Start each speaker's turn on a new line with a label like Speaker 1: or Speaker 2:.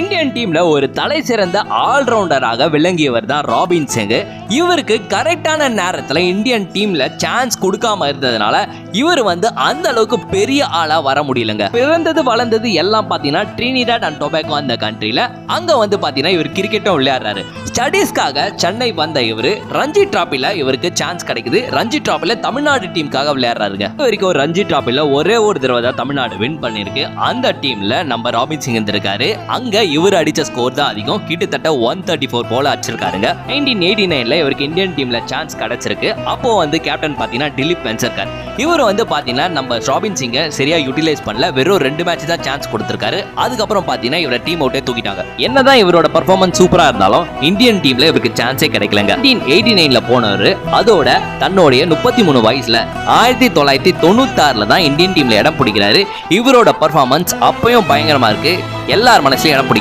Speaker 1: Indian டீம்ல ஒரு தலை சிறந்த ஆல்ரவுண்டராக விளங்கியவர் தான் ராபின் சிங். இவருக்கு கரெக்டான நேரத்துல இந்தியன் டீம்ல சான்ஸ் கொடுக்காம இருந்ததுனால இவர் அந்த அளவுக்கு பெரிய ஆளா வர முடியலங்க. பிறந்தது வளர்ந்தது எல்லாம் பாத்தீங்கன்னா ட்ரினிடாட் அண்ட் டொபாகோ அந்த கண்ட்ரில. அங்க பாத்தீங்கன்னா இவர் கிரிக்கெட்டும் விளையாடுறாரு. ஸ்டடீஸ்க்காக சென்னை வந்த இவரு ரஞ்சி டிராபில இவருக்கு சான்ஸ் கிடைக்குது. ரஞ்சி டிராபில தமிழ்நாடு டீமுக்காக விளையாடுறாருங்க. வரைக்கும் ரஞ்சி டிராபில ஒரே ஒரு தடவை தான் தமிழ்நாடு வின் பண்ணிருக்கு. அந்த டீம்ல நம்ம ராபின் சிங் இருந்திருக்காரு. அங்க இவர் அடிச்ச ஸ்கோர் தான் அதிகம், கிட்டத்தட்ட 134 போல அடிச்சிருக்காருங்க. 1989ல இவருக்கு இந்தியன் டீம்ல சான்ஸ் கிடைச்சிருக்கு. அப்போ கேப்டன் பாத்தீங்கன்னா திலீப் வென்சர்கர். இவர் பாத்தீங்கன்னா நம்ம ராபின் சிங்கை சரியா யூட்டிலைஸ் பண்ணல. வெறும் 2 மேட்ச் தான் சான்ஸ் கொடுத்திருக்காரு. அதுக்கப்புறம் பாத்தீங்கன்னா இவரை டீம் அவுட்டே தூக்கிட்டாங்க. என்னதான் இவரோட பெர்ஃபார்மன்ஸ் சூப்பரா இருந்தாலும் இந்தியன் டீம்ல இவருக்கு சான்ஸே கிடைக்கலங்க. 1989ல போனவர் அதோட தன்னுடைய 33 வயசுல 1996ல தான் இந்தியன் டீம்ல இடம் பிடிக்கிறாரு. இவரோட பெர்ஃபார்மன்ஸ் அப்பயும் பயங்கரமா இருக்கு. எல்லார் மனசுலயும் இடம் பிடிக்கும்.